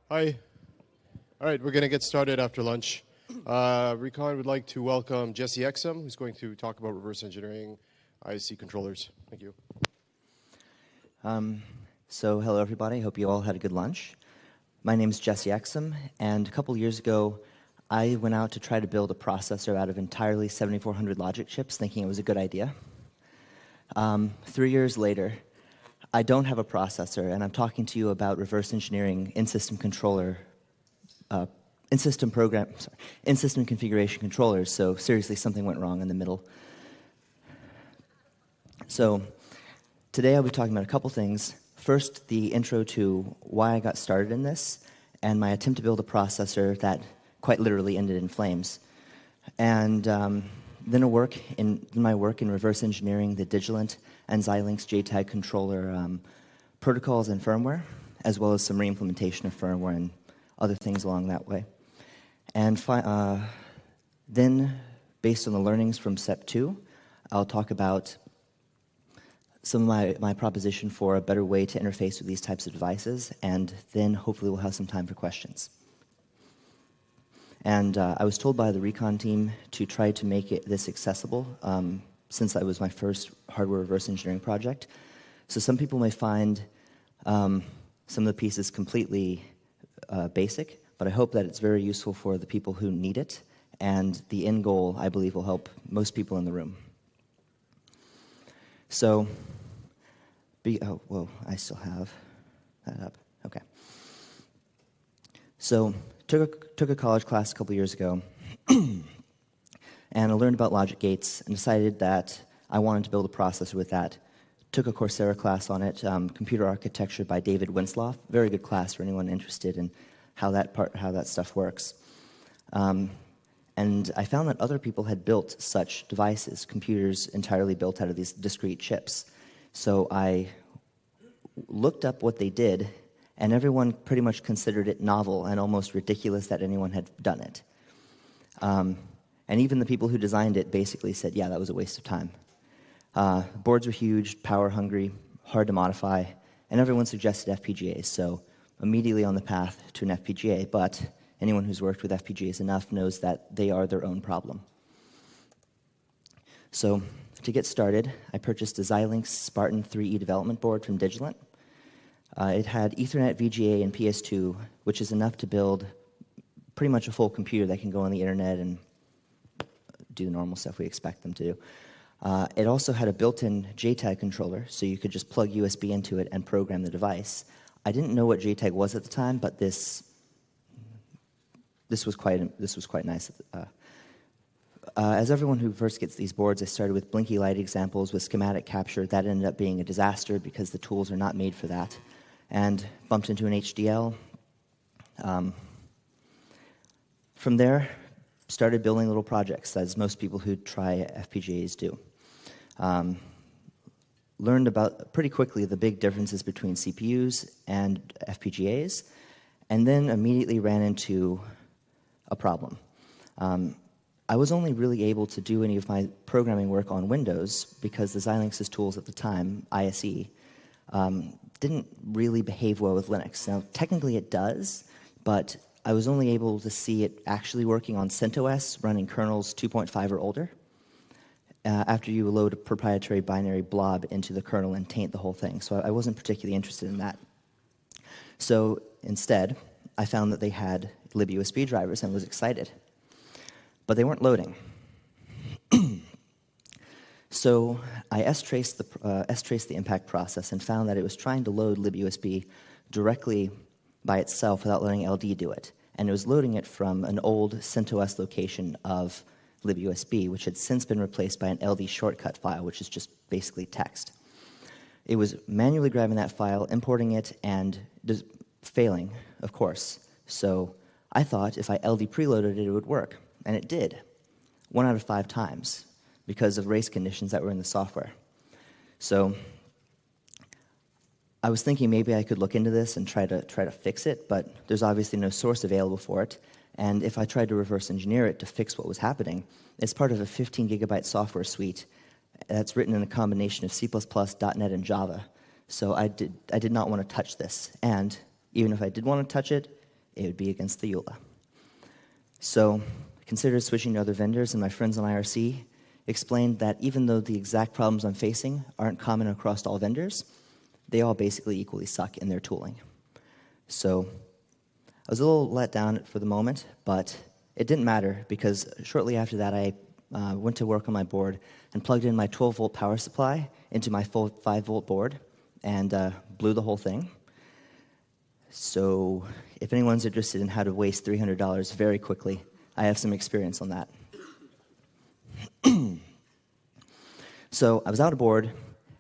Hi. All right, we're going to get started after lunch. REcon would like to welcome Jessy Exum, who's going to talk about reverse engineering ISC controllers. Thank you. So hello, everybody. Hope you all had a good lunch. My name is Jessy Exum, and a couple years ago, I went out to try to build a processor out of entirely 7400 logic chips, thinking it was a good idea. 3 years later, I don't have a processor, and I'm talking to you about reverse engineering in-system controller, in-system configuration controllers. So seriously, something went wrong in the middle. So today I'll be talking about a couple things. First, the intro to why I got started in this, and my attempt to build a processor that quite literally ended in flames. And then my work in reverse engineering the Digilent and Xilinx JTAG controller protocols and firmware, as well as some re-implementation of firmware and other things along that way. And then, based on the learnings from Step 2, I'll talk about some of my proposition for a better way to interface with these types of devices, and then hopefully we'll have some time for questions. And I was told by the REcon team to try to make this accessible, since that was my first hardware reverse engineering project. So some people may find some of the pieces completely basic, but I hope that it's very useful for the people who need it, and the end goal, I believe, will help most people in the room. So, I still have that up. Okay. So, took a college class a couple years ago, and I learned about logic gates and decided that I wanted to build a processor with that. Took a Coursera class on it, Computer Architecture by David Winsloff. Very good class for anyone interested in how that stuff works. And I found that other people had built such devices, computers entirely built out of these discrete chips. So I looked up what they did, and everyone pretty much considered it novel and almost ridiculous that anyone had done it. And even the people who designed it basically said, yeah, that was a waste of time. Boards were huge, power-hungry, hard to modify, and everyone suggested FPGAs, so immediately on the path to an FPGA, but anyone who's worked with FPGAs enough knows that they are their own problem. So to get started, I purchased a Xilinx Spartan 3E development board from Digilent. It had Ethernet, VGA, and PS2, which is enough to build pretty much a full computer that can go on the internet and do the normal stuff we expect them to do. It also had a built-in JTAG controller, so you could just plug USB into it and program the device. I didn't know what JTAG was at the time, but this was quite nice. As everyone who first gets these boards, I started with blinky light examples with schematic capture. That ended up being a disaster because the tools are not made for that. And bumped into an HDL. From there, started building little projects, as most people who try FPGAs do. Learned about pretty quickly the big differences between CPUs and FPGAs, and then immediately ran into a problem. I was only really able to do any of my programming work on Windows because the Xilinx's tools at the time, ISC, didn't really behave well with Linux. Now, technically it does, but I was only able to see it actually working on CentOS running kernels 2.5 or older after you load a proprietary binary blob into the kernel and taint the whole thing. So I wasn't particularly interested in that. So instead, I found that they had libUSB drivers and was excited. But they weren't loading. So I S-traced the impact process and found that it was trying to load libUSB directly by itself without letting LD do it. And it was loading it from an old CentOS location of libUSB, which had since been replaced by an LD shortcut file, which is just basically text. It was manually grabbing that file, importing it, and failing, of course. So I thought if I LD preloaded it, it would work. And it did, 1 out of 5 times, because of race conditions that were in the software. So I was thinking maybe I could look into this and try to fix it, but there's obviously no source available for it. And if I tried to reverse engineer it to fix what was happening, it's part of a 15-gigabyte software suite that's written in a combination of C++, .NET, and Java. So I did not want to touch this. And even if I did want to touch it, it would be against the EULA. So I considered switching to other vendors, and my friends on IRC explained that even though the exact problems I'm facing aren't common across all vendors, they all basically equally suck in their tooling. So I was a little let down for the moment, but it didn't matter because shortly after that I went to work on my board and plugged in my 12-volt power supply into my full 5-volt board and blew the whole thing. So if anyone's interested in how to waste $300 very quickly, I have some experience on that. So I was out of board,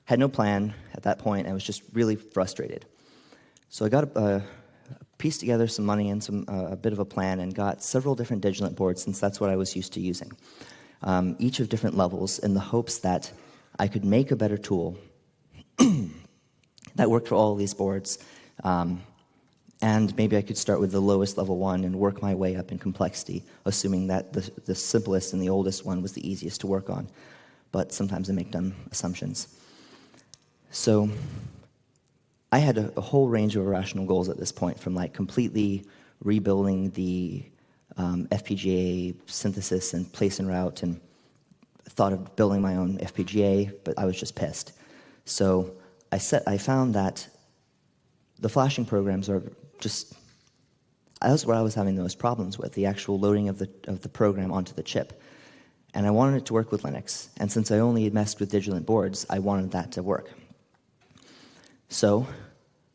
had no plan at that point, and was just really frustrated. So I got pieced together some money and a bit of a plan and got several different Digilant boards since that's what I was used to using, each of different levels in the hopes that I could make a better tool that worked for all of these boards, and maybe I could start with the lowest level one and work my way up in complexity, assuming that the simplest and the oldest one was the easiest to work on. But sometimes I make dumb assumptions. So I had a whole range of irrational goals at this point, from like completely rebuilding the FPGA synthesis and place and route, and thought of building my own FPGA, but I was just pissed. So I found that the flashing programs are just, that's what I was having the most problems with, the actual loading of the program onto the chip. And I wanted it to work with Linux, and since I only messed with Digilant boards, I wanted that to work. So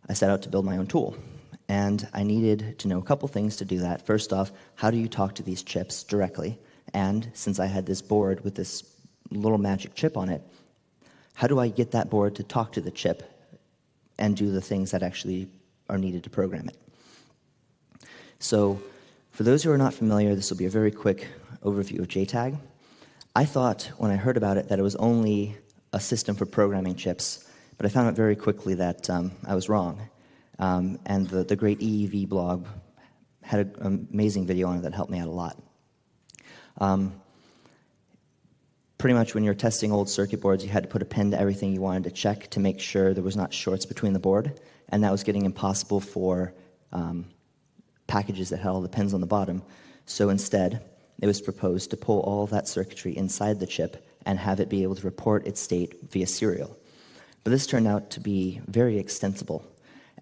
I set out to build my own tool, and I needed to know a couple things to do that. First off, how do you talk to these chips directly? And since I had this board with this little magic chip on it, how do I get that board to talk to the chip and do the things that actually are needed to program it? So for those who are not familiar, this will be a very quick overview of JTAG. I thought when I heard about it that it was only a system for programming chips, but I found out very quickly that I was wrong. And the great EEV blog had an amazing video on it that helped me out a lot. Pretty much when you're testing old circuit boards, you had to put a pin to everything you wanted to check to make sure there was not shorts between the board, and that was getting impossible for packages that had all the pins on the bottom. So instead, it was proposed to pull all of that circuitry inside the chip and have it be able to report its state via serial. But this turned out to be very extensible,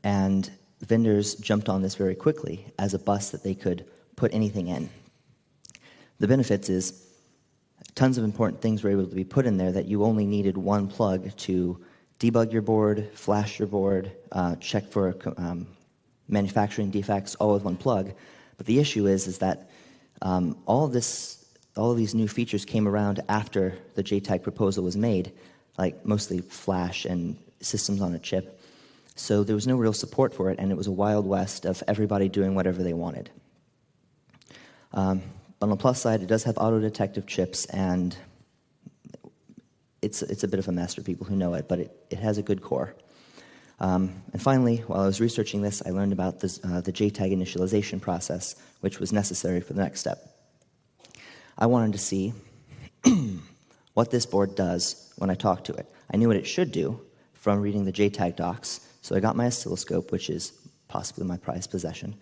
and vendors jumped on this very quickly as a bus that they could put anything in. The benefits is tons of important things were able to be put in there that you only needed one plug to debug your board, flash your board, check for manufacturing defects, all with one plug. But the issue is that all of these new features came around after the JTAG proposal was made, like mostly flash and systems on a chip. So there was no real support for it, and it was a wild west of everybody doing whatever they wanted. But on the plus side, it does have auto-detective chips, and it's a bit of a mess for people who know it, but it has a good core. And finally, while I was researching this, I learned about the JTAG initialization process, which was necessary for the next step. I wanted to see what this board does when I talk to it. I knew what it should do from reading the JTAG docs, so I got my oscilloscope, which is possibly my prized possession,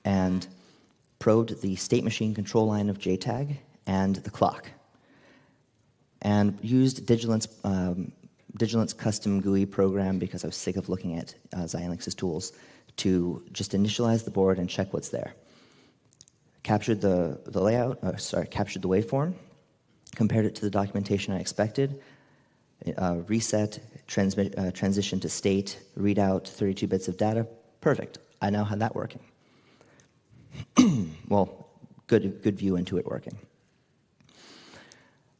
and probed the state machine control line of JTAG and the clock, and used Digilant's custom GUI program, because I was sick of looking at Xilinx's tools, to just initialize the board and check what's there. Captured the captured the waveform, compared it to the documentation I expected, reset, transition to state, read out 32 bits of data. Perfect. I now had that working. Well, good view into it working.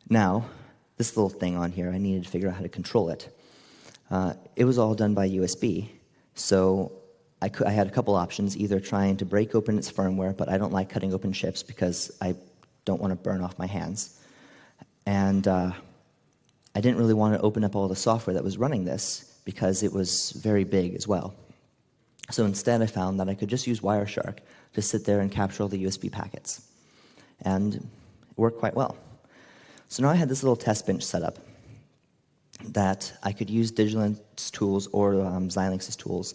Now, this little thing on here, I needed to figure out how to control it. It was all done by USB, so I had a couple options, either trying to break open its firmware, but I don't like cutting open chips because I don't want to burn off my hands. And I didn't really want to open up all the software that was running this because it was very big as well. So instead I found that I could just use Wireshark to sit there and capture all the USB packets. And it worked quite well. So now I had this little test bench set up that I could use Digilant's tools or Xilinx's tools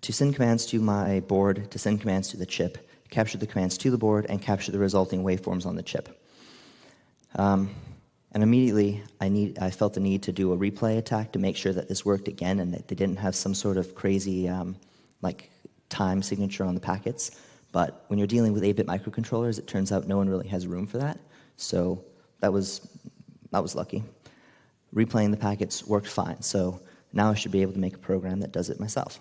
to send commands to my board, to send commands to the chip, capture the commands to the board, and capture the resulting waveforms on the chip. And immediately, I felt the need to do a replay attack to make sure that this worked again and that they didn't have some sort of crazy like time signature on the packets. But when you're dealing with 8-bit microcontrollers, it turns out no one really has room for that. So that was lucky. Replaying the packets worked fine. So now I should be able to make a program that does it myself.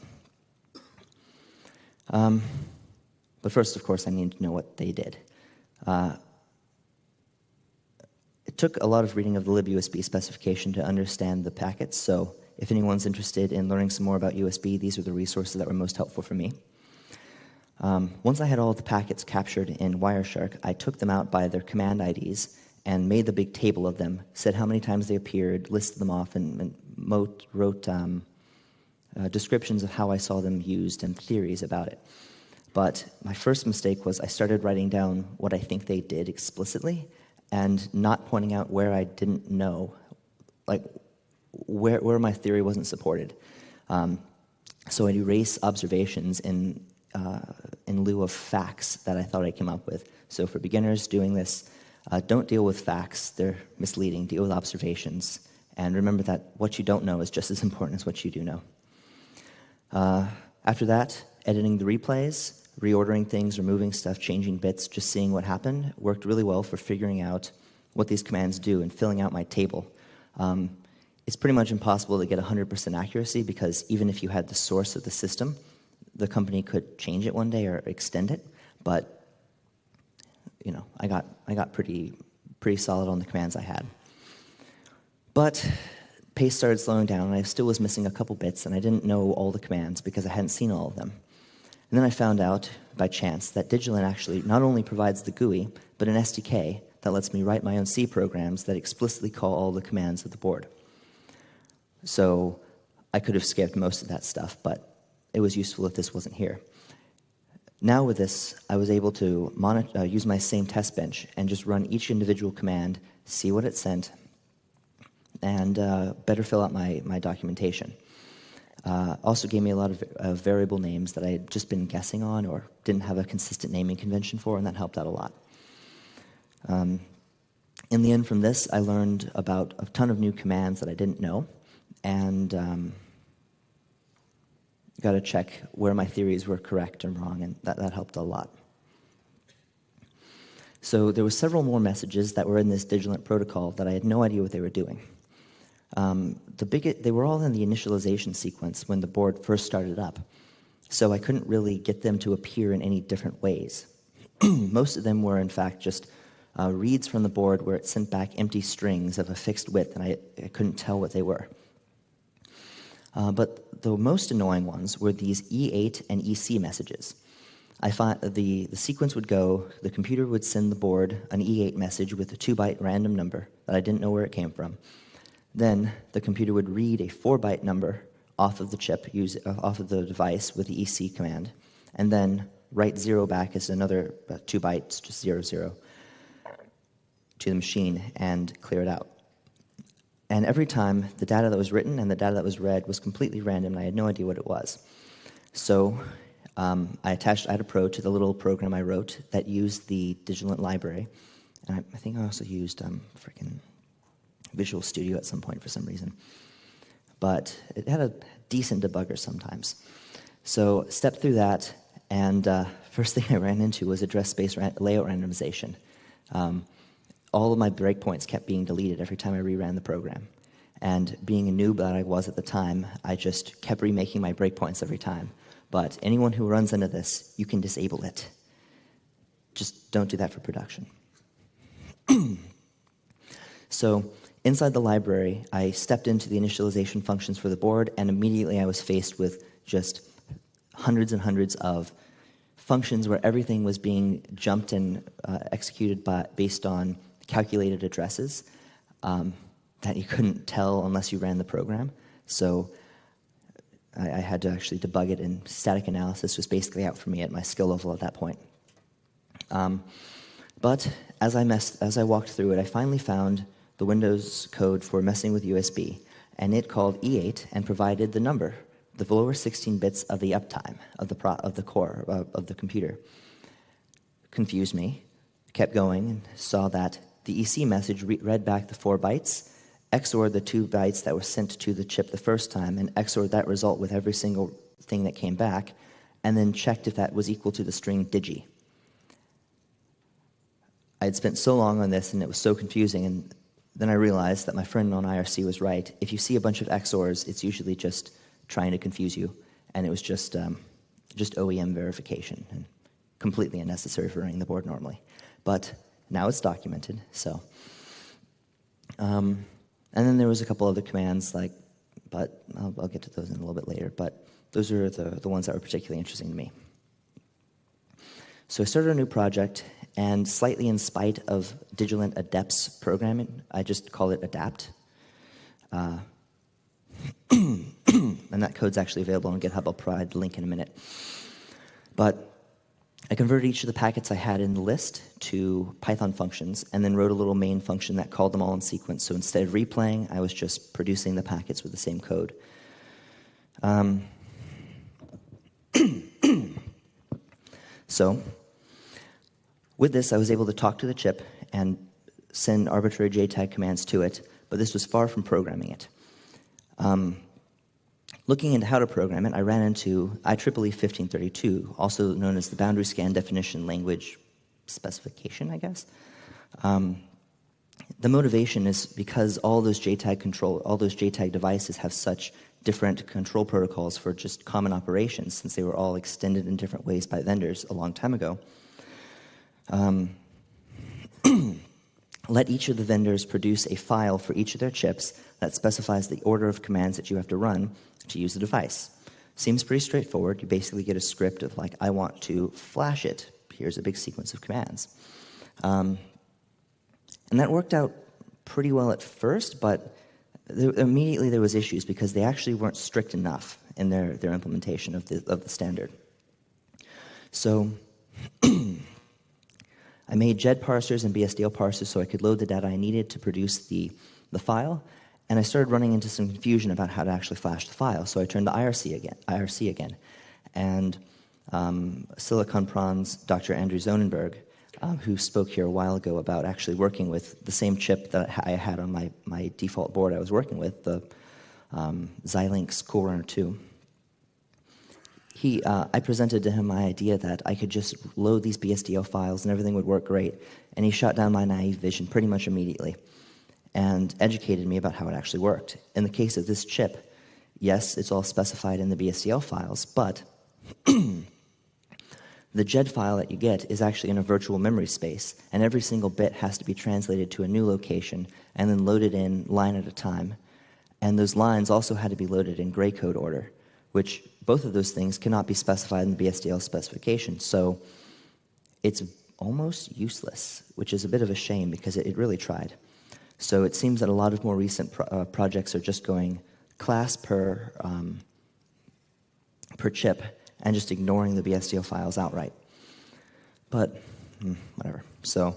But first, of course, I need to know what they did. It took a lot of reading of the libUSB specification to understand the packets, so if anyone's interested in learning some more about USB, these are the resources that were most helpful for me. Once I had all of the packets captured in Wireshark, I took them out by their command IDs and made the big table of them, said how many times they appeared, listed them off, and wrote descriptions of how I saw them used and theories about it. But my first mistake was I started writing down what I think they did explicitly and not pointing out where I didn't know, like where my theory wasn't supported. So I'd erase observations in lieu of facts that I thought I came up with. So for beginners doing this, don't deal with facts. They're misleading. Deal with observations. And remember that what you don't know is just as important as what you do know. After that, editing the replays, reordering things, removing stuff, changing bits, just seeing what happened worked really well for figuring out what these commands do and filling out my table. It's pretty much impossible to get 100% accuracy because even if you had the source of the system, the company could change it one day or extend it. But you know, I got pretty solid on the commands I had. But pace started slowing down, and I still was missing a couple bits, and I didn't know all the commands because I hadn't seen all of them. And then I found out, by chance, that Digilent actually not only provides the GUI, but an SDK that lets me write my own C programs that explicitly call all the commands of the board. So I could have skipped most of that stuff, but it was useful if this wasn't here. Now with this, I was able to use my same test bench and just run each individual command, see what it sent, and better fill out my documentation. Also gave me a lot of variable names that I had just been guessing on or didn't have a consistent naming convention for, and that helped out a lot. In the end from this, I learned about a ton of new commands that I didn't know, and got to check where my theories were correct and wrong, and that helped a lot. So there were several more messages that were in this Digilent protocol that I had no idea what they were doing. They were all in the initialization sequence when the board first started up, so I couldn't really get them to appear in any different ways. Most of them were, in fact, just reads from the board where it sent back empty strings of a fixed width, and I couldn't tell what they were. But the most annoying ones were these E8 and EC messages. I find the sequence would go, the computer would send the board an E8 message with a 2-byte random number that I didn't know where it came from. Then the computer would read a 4-byte number off of the chip, off of the device with the EC command, and then write 0 back as another 2 bytes, just 0, 0, to the machine and clear it out. And every time, the data that was written and the data that was read was completely random, and I had no idea what it was. So I attached IDAPRO to the little program I wrote that used the Digilent library. And I think I also used freaking Visual Studio at some point for some reason. But it had a decent debugger sometimes. So stepped through that, and first thing I ran into was address space layout randomization. All of my breakpoints kept being deleted every time I reran the program. And being a noob that I was at the time, I just kept remaking my breakpoints every time. But anyone who runs into this, you can disable it. Just don't do that for production. So inside the library, I stepped into the initialization functions for the board, and immediately I was faced with just hundreds and hundreds of functions where everything was being jumped and executed based on calculated addresses that you couldn't tell unless you ran the program. So I had to actually debug it, and static analysis was basically out for me at my skill level at that point. But as I walked through it, I finally found the Windows code for messing with USB, and it called E8 and provided the number the lower 16 bits of the uptime of the core of the computer. Confused me, kept going, and saw that the EC message read back the 4 bytes, XORed the 2 bytes that were sent to the chip the first time, and XORed that result with every single thing that came back, and then checked if that was equal to the string digi. I had spent so long on this, and it was so confusing, and then I realized that my friend on IRC was right. If you see a bunch of XORs, it's usually just trying to confuse you, and it was just OEM verification, and completely unnecessary for running the board normally. But now it's documented, so. And then there was a couple other commands, but I'll get to those in a little bit later, but those are the ones that were particularly interesting to me. So I started a new project, and slightly in spite of Digilent Adept's programming, I just call it Adapt. And that code's actually available on GitHub. I'll provide the link in a minute. But I converted each of the packets I had in the list to Python functions, and then wrote a little main function that called them all in sequence. So instead of replaying, I was just producing the packets with the same code. So with this, I was able to talk to the chip and send arbitrary JTAG commands to it, but this was far from programming it. Looking into how to program it, I ran into IEEE 1532, also known as the Boundary Scan Definition Language Specification, I guess. The motivation is because all those JTAG devices have such different control protocols for just common operations, since they were all extended in different ways by vendors a long time ago. Let each of the vendors produce a file for each of their chips that specifies the order of commands that you have to run to use the device. Seems pretty straightforward. You basically get a script of I want to flash it. Here's a big sequence of commands. And that worked out pretty well at first, but immediately there was issues because they actually weren't strict enough in their implementation of the standard. So I made JED parsers and BSDL parsers so I could load the data I needed to produce the file, and I started running into some confusion about how to actually flash the file. So I turned to IRC again, and Silicon Prawn's Dr. Andrew Zonenberg, who spoke here a while ago about actually working with the same chip that I had on my default board I was working with, the Xilinx Coolrunner 2. I presented to him my idea that I could just load these BSDL files and everything would work great, and he shot down my naive vision pretty much immediately and educated me about how it actually worked. In the case of this chip, yes, it's all specified in the BSDL files, but the JED file that you get is actually in a virtual memory space, and every single bit has to be translated to a new location and then loaded in line at a time. And those lines also had to be loaded in gray code order, which both of those things cannot be specified in the BSDL specification. So it's almost useless, which is a bit of a shame because it really tried. So it seems that a lot of more recent projects are just going class per chip and just ignoring the BSDL files outright. But whatever. So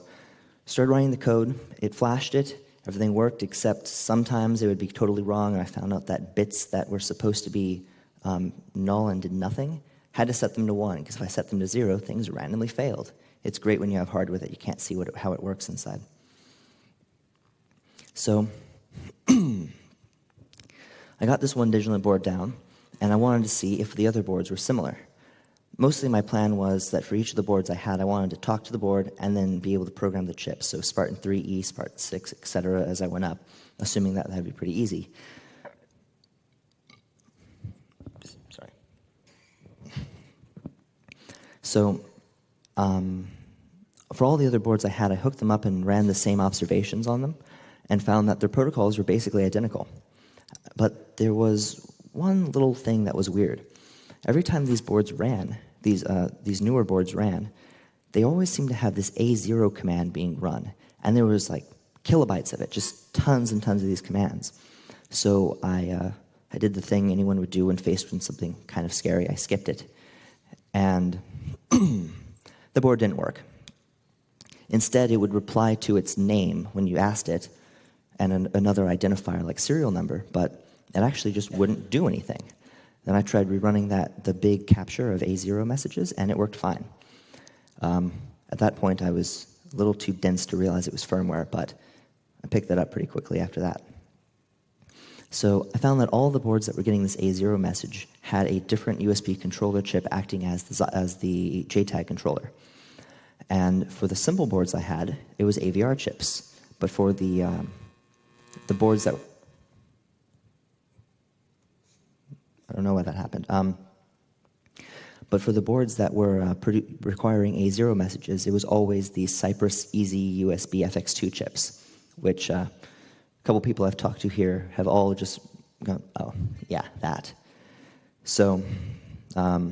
started writing the code. It flashed it. Everything worked, except sometimes it would be totally wrong, and I found out that bits that were supposed to be null and did nothing, had to set them to 1, because if I set them to 0, things randomly failed. It's great when you have hardware that you can't see how it works inside. So I got this one Digilent board down, and I wanted to see if the other boards were similar. Mostly my plan was that for each of the boards I had, I wanted to talk to the board and then be able to program the chips. So Spartan 3E, Spartan 6, etc. as I went up, assuming that would be pretty easy. Sorry. So for all the other boards I had, I hooked them up and ran the same observations on them and found that their protocols were basically identical. But there was one little thing that was weird. Every time these boards ran, these newer boards ran, they always seemed to have this A0 command being run. And there was like kilobytes of it, just tons and tons of these commands. So I did the thing anyone would do when faced with something kind of scary. I skipped it. And the board didn't work. Instead, it would reply to its name when you asked it, and another identifier like serial number, but it actually just wouldn't do anything. Then I tried rerunning the big capture of A0 messages, and it worked fine. At that point, I was a little too dense to realize it was firmware, but I picked that up pretty quickly after that. So I found that all the boards that were getting this A0 message had a different USB controller chip acting as the JTAG controller. And for the simple boards I had, it was AVR chips. But for the boards that... I don't know why that happened. But for the boards that were requiring A0 messages, it was always the Cypress Easy USB FX2 chips, which a couple people I've talked to here have all just gone, oh, yeah, that. So I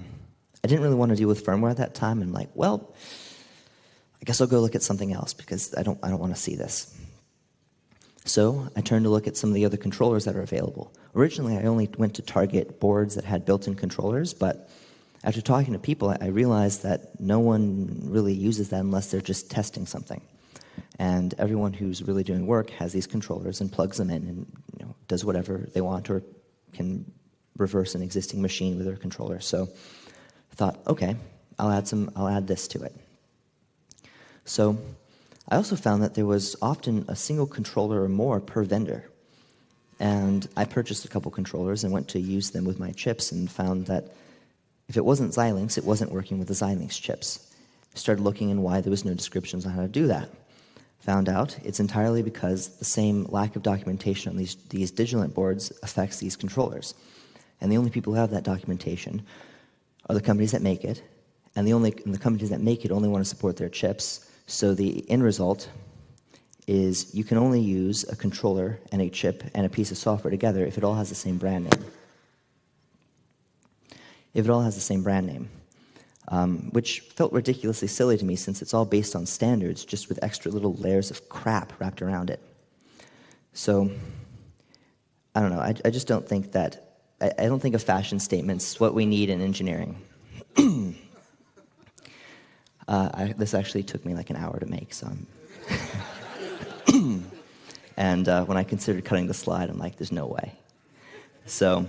didn't really want to deal with firmware at that time, and I'm like, well, I guess I'll go look at something else because I don't want to see this. So I turned to look at some of the other controllers that are available. Originally, I only went to target boards that had built-in controllers, but after talking to people, I realized that no one really uses that unless they're just testing something. And everyone who's really doing work has these controllers and plugs them in and does whatever they want or can reverse an existing machine with their controller. So I thought, okay, I'll add this to it. So I also found that there was often a single controller or more per vendor. And I purchased a couple controllers and went to use them with my chips and found that if it wasn't Xilinx, it wasn't working with the Xilinx chips. I started looking in why there was no descriptions on how to do that. Found out it's entirely because the same lack of documentation on these Digilent boards affects these controllers. And the only people who have that documentation are the companies that make it, and the companies that make it only want to support their chips. So the end result is you can only use a controller and a chip and a piece of software together if it all has the same brand name. Which felt ridiculously silly to me since it's all based on standards, just with extra little layers of crap wrapped around it. So, I don't know, I just don't think that, I don't think a fashion statement's what we need in engineering. This actually took me like an hour to make, so and when I considered cutting the slide, I'm like, there's no way. So,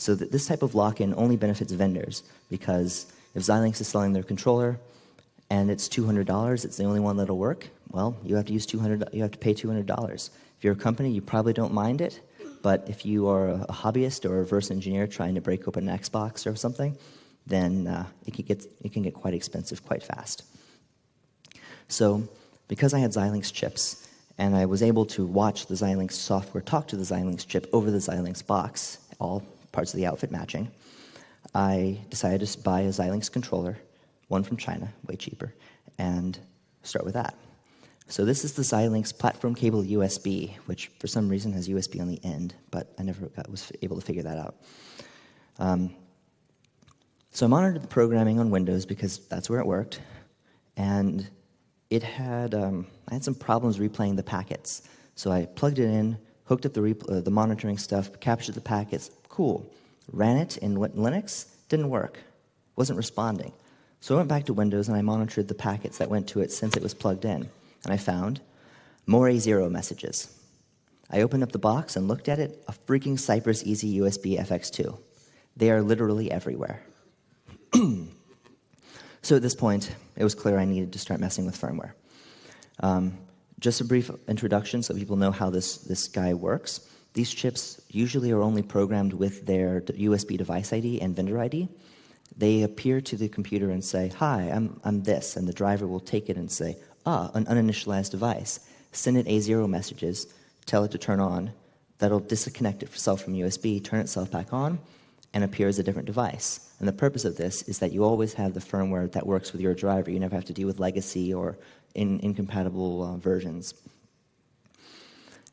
this type of lock-in only benefits vendors, because if Xilinx is selling their controller and it's $200, it's the only one that'll work, well, you have to pay $200. If you're a company, you probably don't mind it, but if you are a hobbyist or a reverse engineer trying to break open an Xbox or something, then it can get quite expensive quite fast. So, because I had Xilinx chips, and I was able to watch the Xilinx software talk to the Xilinx chip over the Xilinx box, all parts of the outfit matching, I decided to buy a Xilinx controller, one from China, way cheaper, and start with that. So this is the Xilinx platform cable USB, which for some reason has USB on the end, but I never was able to figure that out. So I monitored the programming on Windows because that's where it worked, and I had some problems replaying the packets. So I plugged it in, hooked up the monitoring stuff, captured the packets, cool. Ran it in Linux, didn't work, wasn't responding. So I went back to Windows and I monitored the packets that went to it since it was plugged in. And I found more A0 messages. I opened up the box and looked at it, a freaking Cypress Easy USB FX2. They are literally everywhere. So at this point, it was clear I needed to start messing with firmware. Just a brief introduction so people know how this guy works. These chips usually are only programmed with their USB device ID and vendor ID. They appear to the computer and say, hi, I'm this, and the driver will take it and say, an uninitialized device. Send it A0 messages, tell it to turn on. That'll disconnect itself from USB, turn itself back on, and appear as a different device. And the purpose of this is that you always have the firmware that works with your driver. You never have to deal with legacy or incompatible versions.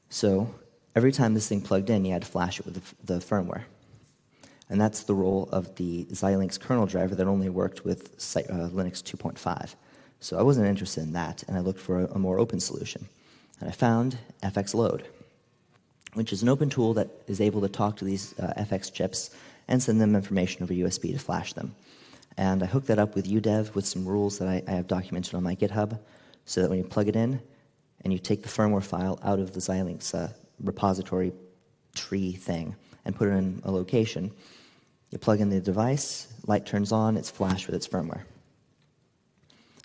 So every time this thing plugged in, you had to flash it with the firmware. And that's the role of the Xilinx kernel driver that only worked with Linux 2.5. So I wasn't interested in that, and I looked for a more open solution. And I found FX Load, which is an open tool that is able to talk to these FX chips and send them information over USB to flash them. And I hooked that up with UDEV with some rules that I have documented on my GitHub, so that when you plug it in and you take the firmware file out of the Xilinx repository tree thing and put it in a location. You plug in the device, light turns on, it's flashed with its firmware.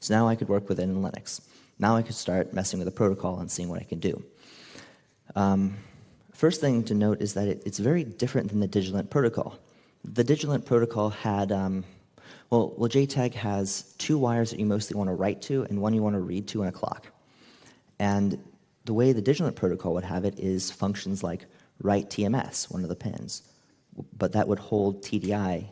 So now I could work with it in Linux. Now I could start messing with the protocol and seeing what I could do. First thing to note is that it's very different than the Digilent protocol. The Digilent protocol had, JTAG has 2 wires that you mostly want to write to and 1 you want to read to in a clock. And the way the Digilent protocol would have it is functions like write TMS, one of the pins, but that would hold TDI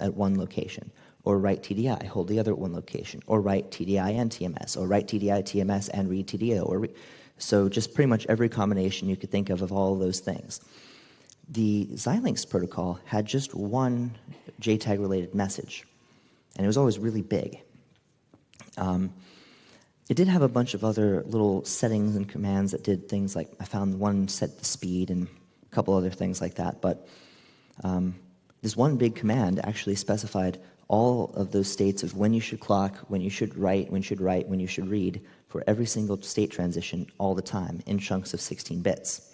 at one location, or write TDI, hold the other at one location, or write TDI and TMS, or write TDI, TMS, and read TDO. So just pretty much every combination you could think of all of those things. The Xilinx protocol had just one JTAG-related message, and it was always really big. It did have a bunch of other little settings and commands that did things like, I found one set the speed and a couple other things like that, but this one big command actually specified all of those states of when you should clock, when you should write, when you should read, for every single state transition all the time in chunks of 16 bits.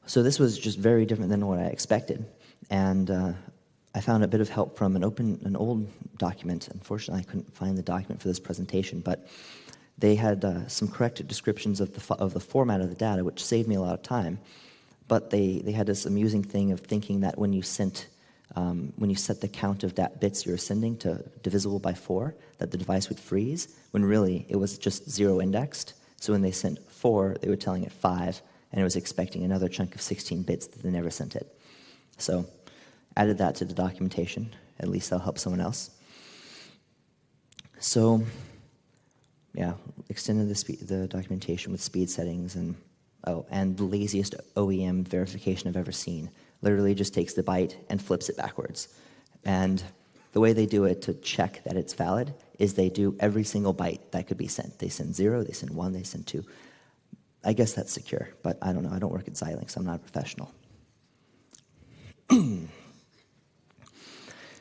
So this was just very different than what I expected, and I found a bit of help from an old document. Unfortunately, I couldn't find the document for this presentation, but they had some corrected descriptions of the format of the data, which saved me a lot of time. But they had this amusing thing of thinking that when you set the count of bits you were sending to divisible by 4, that the device would freeze, when really it was just 0 indexed. So when they sent 4, they were telling it 5, and it was expecting another chunk of 16 bits that they never sent it. So added that to the documentation. At least that'll help someone else. So yeah, extended the documentation with speed settings and the laziest OEM verification I've ever seen. Literally just takes the byte and flips it backwards. And the way they do it to check that it's valid is they do every single byte that could be sent. They send 0, they send 1, they send 2. I guess that's secure, but I don't know. I don't work at Xilinx. I'm not a professional.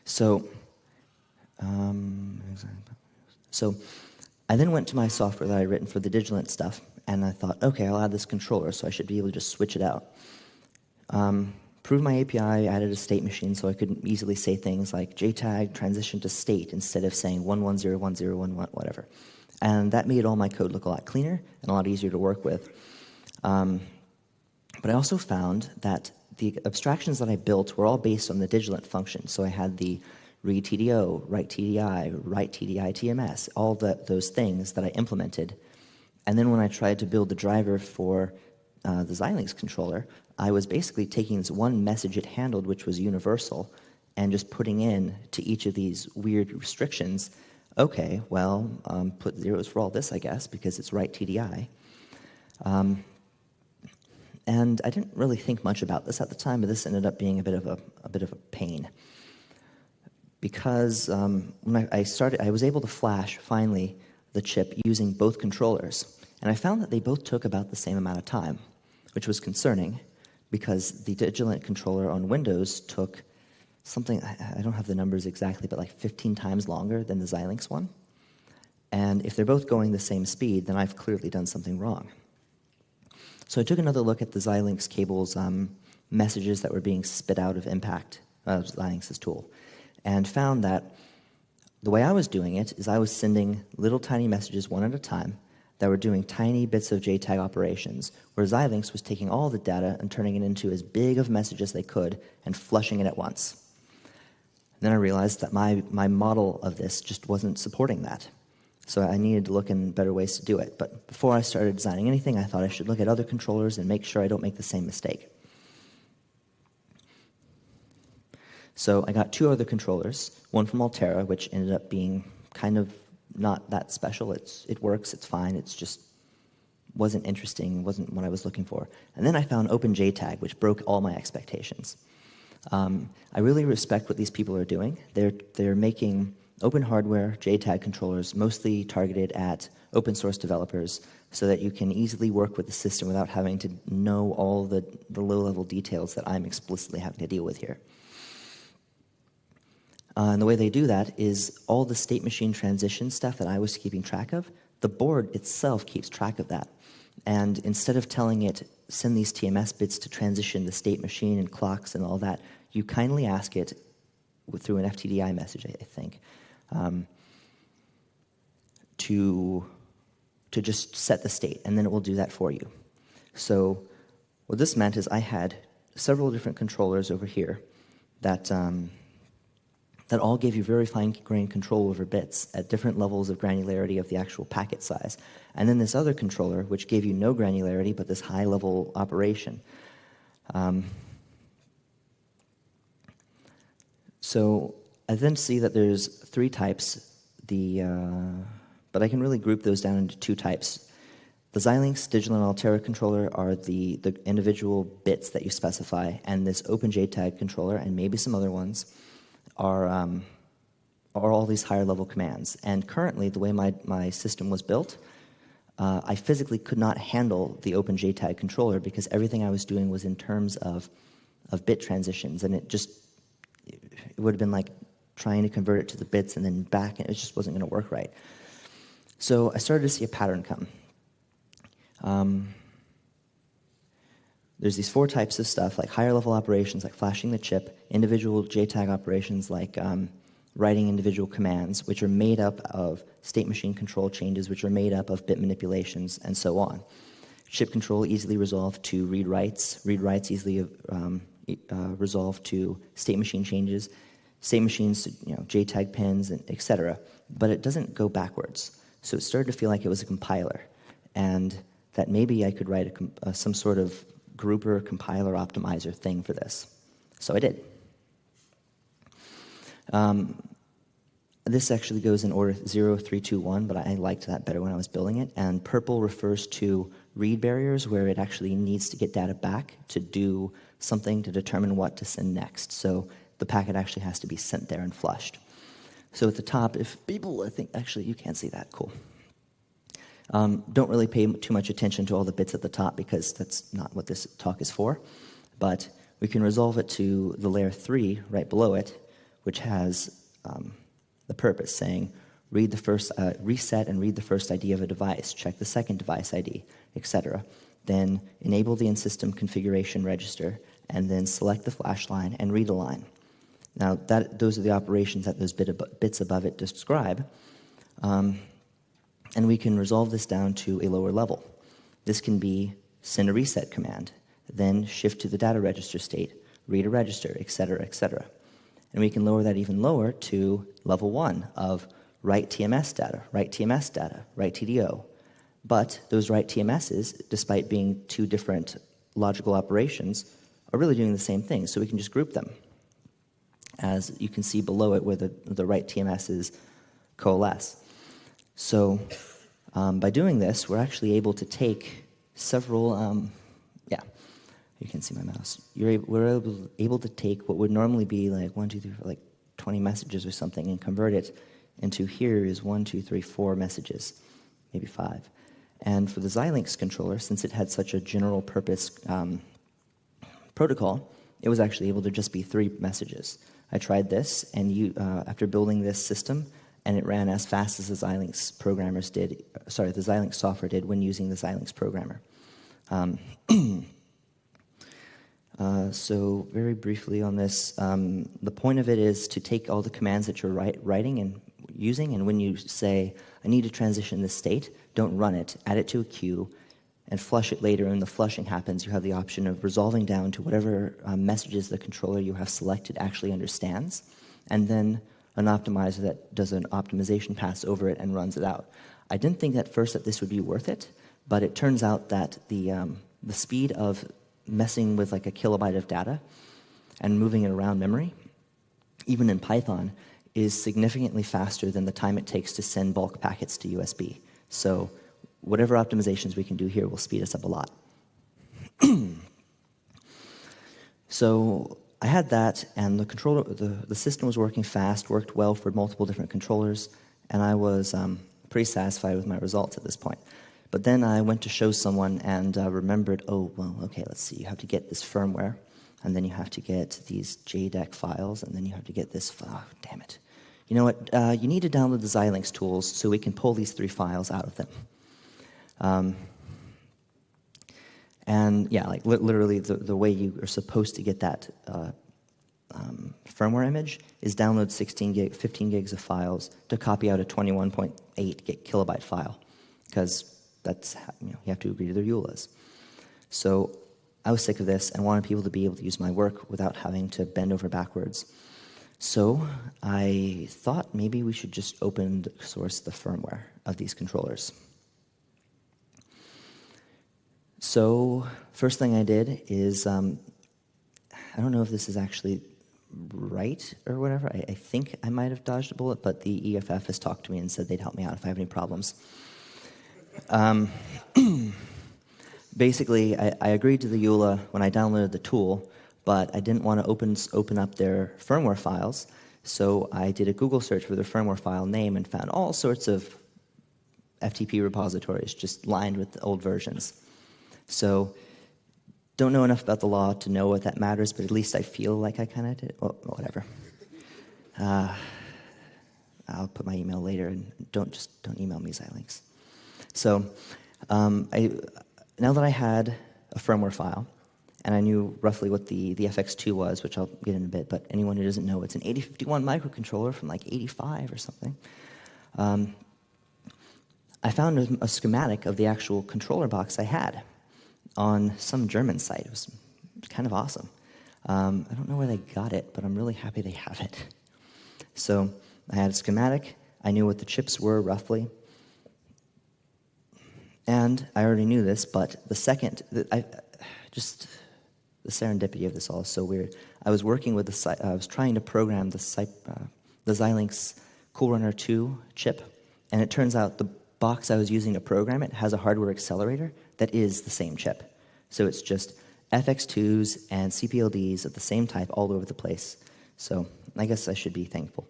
So I then went to my software that I had written for the Digilent stuff, and I thought, okay, I'll add this controller, so I should be able to just switch it out. Proved my API, added a state machine so I could easily say things like JTAG transition to state instead of saying 1101011, whatever. And that made all my code look a lot cleaner and a lot easier to work with. But I also found that the abstractions that I built were all based on the Digilent function. So I had the read TDO, write TDI, write TDI TMS, all those things that I implemented. And then when I tried to build the driver for the Xilinx controller, I was basically taking this one message it handled, which was universal, and just putting in to each of these weird restrictions, okay, well, put zeros for all this, I guess, because it's write TDI. And I didn't really think much about this at the time, but this ended up being a bit of a pain. Because when I started, I was able to flash, finally, the chip using both controllers. And I found that they both took about the same amount of time, which was concerning, because the Digilent controller on Windows took something, I don't have the numbers exactly, but like 15 times longer than the Xilinx one. And if they're both going the same speed, then I've clearly done something wrong. So I took another look at the Xilinx cable's messages that were being spit out of Impact, Xilinx's tool, and found that the way I was doing it is I was sending little tiny messages one at a time that were doing tiny bits of JTAG operations, where Xilinx was taking all the data and turning it into as big of a message as they could and flushing it at once. And then I realized that my model of this just wasn't supporting that. So I needed to look in better ways to do it. But before I started designing anything, I thought I should look at other controllers and make sure I don't make the same mistake. So I got 2 other controllers, one from Altera, which ended up being kind of not that special. It works, it's fine, it's just wasn't interesting, wasn't what I was looking for. And then I found OpenJTAG, which broke all my expectations. I really respect what these people are doing. They're making open hardware JTAG controllers mostly targeted at open source developers so that you can easily work with the system without having to know all the low-level details that I'm explicitly having to deal with here. And the way they do that is all the state machine transition stuff that I was keeping track of, the board itself keeps track of that. And instead of telling it, send these TMS bits to transition the state machine and clocks and all that, you kindly ask it through an FTDI message, I think, to just set the state, and then it will do that for you. So what this meant is I had several different controllers over here that all gave you very fine-grained control over bits at different levels of granularity of the actual packet size. And then this other controller, which gave you no granularity, but this high-level operation. So I then see that there's three types, but I can really group those down into two types. The Xilinx Digital and Altera controller are the individual bits that you specify, and this OpenJTAG controller, and maybe some other ones, are all these higher level commands. And currently, the way my system was built, I physically could not handle the OpenJTAG controller because everything I was doing was in terms of bit transitions, and it would have been like trying to convert it to the bits and then back, and it just wasn't going to work right. So I started to see a pattern come. There's these four types of stuff, like higher level operations, like flashing the chip, individual JTAG operations, like writing individual commands, which are made up of state machine control changes, which are made up of bit manipulations, and so on. Chip control easily resolved to read writes easily resolved to state machine changes, state machines to JTAG pins, and etc. But it doesn't go backwards. So it started to feel like it was a compiler, and that maybe I could write some sort of grouper, compiler, optimizer thing for this. So I did. This actually goes in order 0, 3, 2, 1, but I liked that better when I was building it. And purple refers to read barriers, where it actually needs to get data back to do something to determine what to send next. So the packet actually has to be sent there and flushed. So at the top, if people, I think, actually you can't see that, cool. Don't really pay too much attention to all the bits at the top because that's not what this talk is for. But we can resolve it to the layer 3 right below it, which has the purpose saying read the first, reset and read the first ID of a device, check the second device ID, etc. Then enable the in-system configuration register, and then select the flash line and read a line. Now those are the operations that those bits above it describe. And we can resolve this down to a lower level. This can be send a reset command, then shift to the data register state, read a register, etc., etc. And we can lower that even lower to level 1 of write TMS data, write TMS data, write TDO. But those write TMSs, despite being two different logical operations, are really doing the same thing. So we can just group them. As you can see below it where the write TMSs coalesce. So by doing this, we're actually able to take several, you can see my mouse. We're able to take what would normally be like 1, 2, 3, 4, like 20 messages or something and convert it into here is 1, 2, 3, 4 messages, maybe 5. And for the Xilinx controller, since it had such a general purpose protocol, it was actually able to just be 3 messages. I tried this, and after building this system, and it ran as fast as the Xilinx programmers did, the Xilinx software did when using the Xilinx programmer. So very briefly on this, the point of it is to take all the commands that you're writing and using, and when you say, I need to transition this state, don't run it, add it to a queue, and flush it later. And the flushing happens, you have the option of resolving down to whatever messages the controller you have selected actually understands, and then an optimizer that does an optimization pass over it and runs it out. I didn't think at first that this would be worth it, but it turns out that the speed of messing with like a kilobyte of data and moving it around memory, even in Python, is significantly faster than the time it takes to send bulk packets to USB. So whatever optimizations we can do here will speed us up a lot. So I had that, and the system was working fast, worked well for multiple different controllers, and I was pretty satisfied with my results at this point. But then I went to show someone and remembered, oh, well, okay, let's see, you have to get this firmware, and then you have to get these JTAG files, and then you have to get this, damn it. You know what, you need to download the Xilinx tools so we can pull these 3 files out of them. And yeah, like literally the way you are supposed to get that firmware image is download 15 gigs of files to copy out a 21.8 kilobyte file, because that's how, you have to agree to their EULAs. So I was sick of this and wanted people to be able to use my work without having to bend over backwards. So I thought maybe we should just open source the firmware of these controllers. So first thing I did is, I don't know if this is actually right or whatever. I think I might have dodged a bullet, but the EFF has talked to me and said they'd help me out if I have any problems. Basically, I agreed to the EULA when I downloaded the tool, but I didn't want to open up their firmware files, so I did a Google search for their firmware file name and found all sorts of FTP repositories just lined with old versions. So, don't know enough about the law to know what that matters, but at least I feel like I kind of did. Well, whatever. I'll put my email later, and don't email me Xilinx. So, now that I had a firmware file, and I knew roughly what the FX2 was, which I'll get in a bit, but anyone who doesn't know, it's an 8051 microcontroller from like 85 or something. I found a schematic of the actual controller box I had on some German site. It was kind of awesome. I don't know where they got it, but I'm really happy they have it. So I had a schematic. I knew what the chips were roughly. And I already knew this, but the serendipity of this all is so weird. I was working with I was trying to program the Xilinx Coolrunner 2 chip, and it turns out the box I was using to program it has a hardware accelerator that is the same chip. So it's just FX2s and CPLDs of the same type all over the place. So I guess I should be thankful.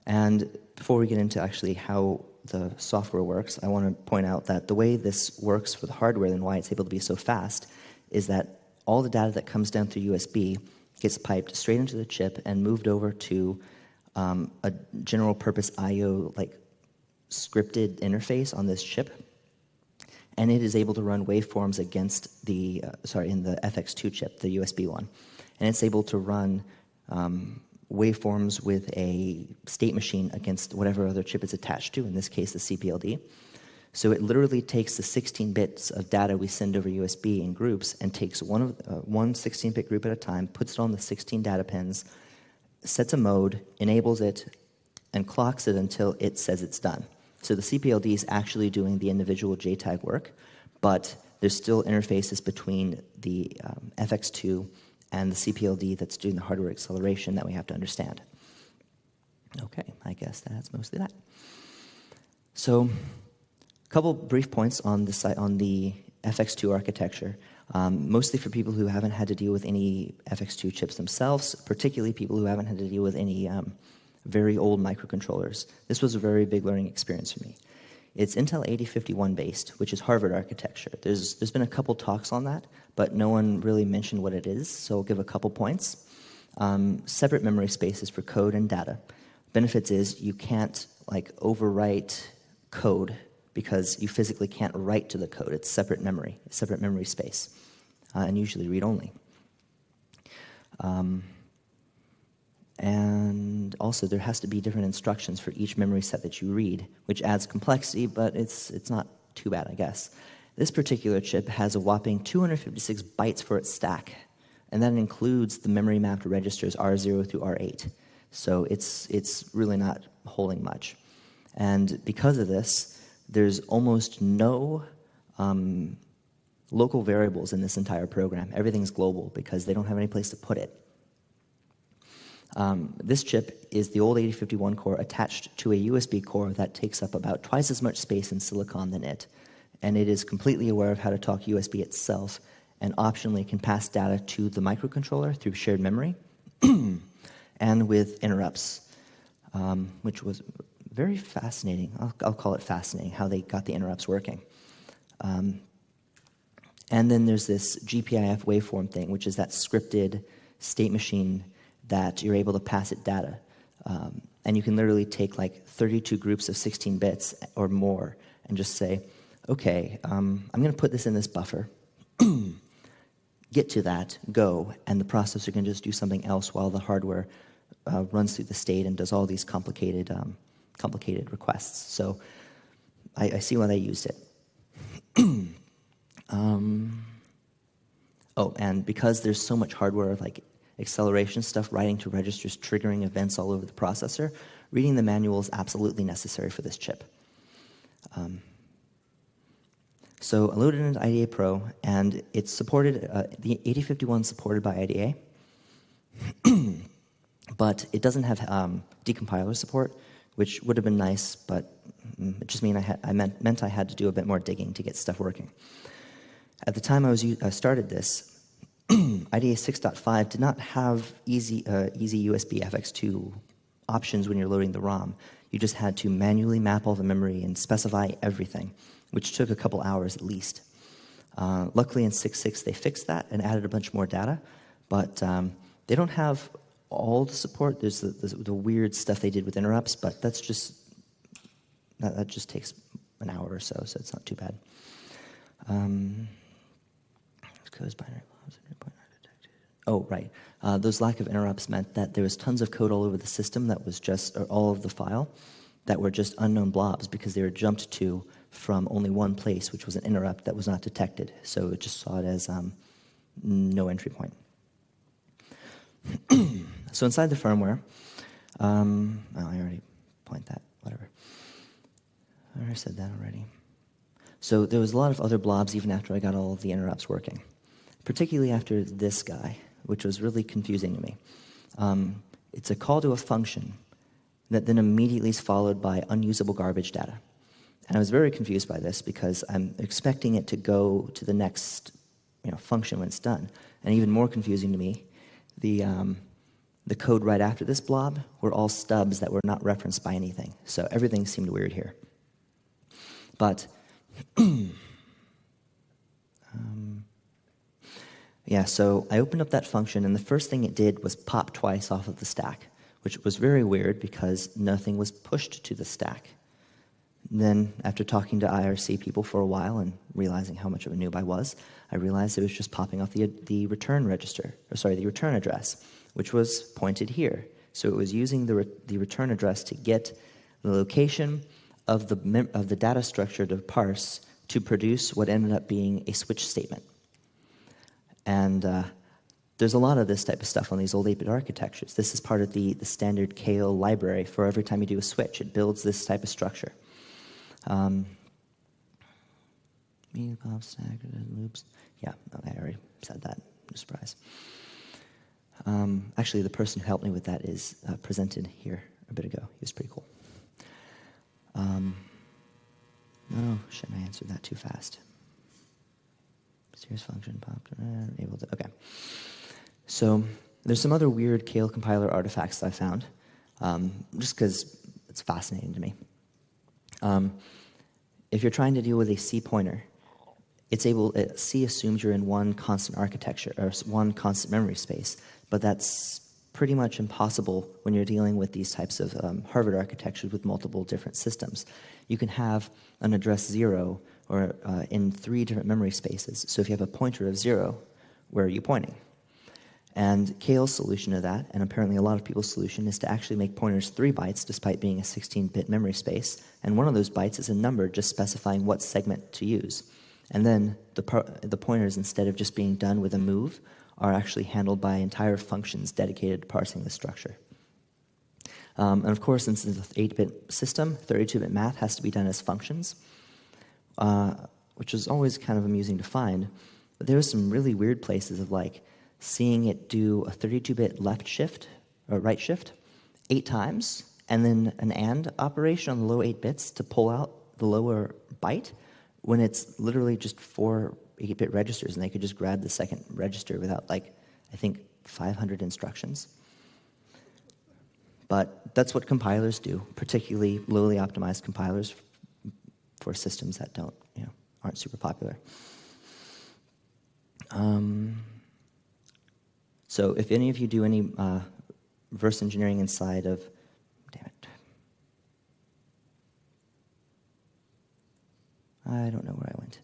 And before we get into actually how the software works, I want to point out that the way this works for the hardware and why it's able to be so fast is that all the data that comes down through USB gets piped straight into the chip and moved over to a general purpose I/O like scripted interface on this chip, and it is able to run waveforms against in the FX2 chip, the USB one, and it's able to run waveforms with a state machine against whatever other chip it's attached to, in this case the CPLD. So it literally takes the 16 bits of data we send over USB in groups and takes one 16-bit group at a time, puts it on the 16 data pins, sets a mode, enables it, and clocks it until it says it's done. So the CPLD is actually doing the individual JTAG work, but there's still interfaces between the FX2 and the CPLD that's doing the hardware acceleration that we have to understand. Okay, I guess that's mostly that. So, a couple brief points on the FX2 architecture, mostly for people who haven't had to deal with any FX2 chips themselves, particularly people who haven't had to deal with any very old microcontrollers. This was a very big learning experience for me. It's Intel 8051 based, which is Harvard architecture. There's been a couple talks on that, but no one really mentioned what it is, so I'll give a couple points. Separate memory spaces for code and data. Benefits is you can't overwrite code because you physically can't write to the code. It's separate memory space, and usually read-only. And also, there has to be different instructions for each memory set that you read, which adds complexity, but it's not too bad, I guess. This particular chip has a whopping 256 bytes for its stack, and that includes the memory-mapped registers R0 through R8. So it's really not holding much. And because of this, there's almost no local variables in this entire program. Everything's global because they don't have any place to put it. This chip is the old 8051 core attached to a USB core that takes up about twice as much space in silicon than it. And it is completely aware of how to talk USB itself, and optionally can pass data to the microcontroller through shared memory and with interrupts, which was very fascinating. I'll call it fascinating how they got the interrupts working. And then there's this GPIF waveform thing, which is that scripted state machine that you're able to pass it data. And you can literally take 32 groups of 16 bits or more and just say, okay, I'm going to put this in this buffer, get to that, go, and the processor can just do something else while the hardware runs through the state and does all these complicated requests. So I see why they used it. Oh, and because there's so much hardware, like acceleration stuff, writing to registers, triggering events all over the processor, reading the manual is absolutely necessary for this chip. So I loaded it into IDA Pro, and it's supported, the 8051 is supported by IDA, but it doesn't have decompiler support, which would have been nice, but it just meant I had to do a bit more digging to get stuff working. At the time I started this, IDA 6.5 did not have easy USB FX2 options when you're loading the ROM. You just had to manually map all the memory and specify everything, which took a couple hours at least. Luckily in 6.6 they fixed that and added a bunch more data, but they don't have all the support. There's the weird stuff they did with interrupts, but that just takes an hour or so it's not too bad. Codes binary blobs. Oh, right. Those lack of interrupts meant that there was tons of code all over the system that was just, or all of the file, that were just unknown blobs because they were jumped to from only one place, which was an interrupt that was not detected. So it just saw it as no entry point. So inside the firmware, oh, I already point that, whatever. I already said that already. So there was a lot of other blobs even after I got all of the interrupts working, particularly after this guy, which was really confusing to me. It's a call to a function that then immediately is followed by unusable garbage data. And I was very confused by this because I'm expecting it to go to the next function when it's done. And even more confusing to me, the code right after this blob were all stubs that were not referenced by anything. So everything seemed weird here. But yeah, so I opened up that function, and the first thing it did was pop twice off of the stack, which was very weird because nothing was pushed to the stack. And then, after talking to IRC people for a while and realizing how much of a noob I was, I realized it was just popping off the return register, or sorry, the return address, which was pointed here. So it was using the return address to get the location of the data structure to parse to produce what ended up being a switch statement. And there's a lot of this type of stuff on these old 8-bit architectures. This is part of the standard KL library for every time you do a switch. It builds this type of structure. Loops. Yeah, okay, I already said that. No surprise. Actually, the person who helped me with that is presented here a bit ago. He was pretty cool. Oh, shouldn't I answer that too fast? Serious function popped. Able to. Okay. So there's some other weird Kale compiler artifacts that I found, just because it's fascinating to me. If you're trying to deal with a C pointer, C assumes you're in one constant architecture or one constant memory space, but that's pretty much impossible when you're dealing with these types of Harvard architectures with multiple different systems. You can have an address 0 or in 3 different memory spaces. So if you have a pointer of 0, where are you pointing? And Kale's solution to that, and apparently a lot of people's solution, is to actually make pointers 3 bytes despite being a 16-bit memory space. And one of those bytes is a number just specifying what segment to use. And then the pointers, instead of just being done with a move, are actually handled by entire functions dedicated to parsing the structure. And of course, since it's an 8-bit system, 32-bit math has to be done as functions, which is always kind of amusing to find. But there were some really weird places of seeing it do a 32-bit left shift, or right shift, 8 times, and then an AND operation on the low 8 bits to pull out the lower byte, when it's literally just 4 8-bit registers, and they could just grab the second register without, I think, 500 instructions. But that's what compilers do, particularly lowly optimized compilers for systems that aren't super popular. So if any of you do any reverse engineering inside of, damn it. I don't know where I went.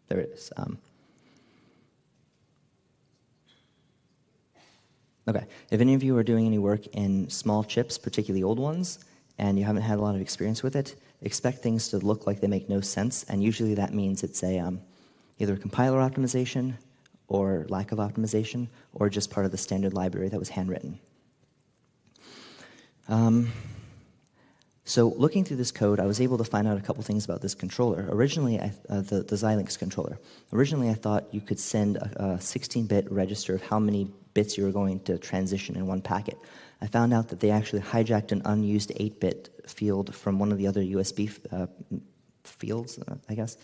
There it is. Okay, if any of you are doing any work in small chips, particularly old ones, and you haven't had a lot of experience with it, expect things to look like they make no sense, and usually that means it's either a compiler optimization or lack of optimization, or just part of the standard library that was handwritten. So looking through this code, I was able to find out a couple things about this controller. Originally, the Xilinx controller. Originally, I thought you could send a 16-bit register of how many bits you were going to transition in one packet. I found out that they actually hijacked an unused 8-bit field from one of the other USB fields, I guess,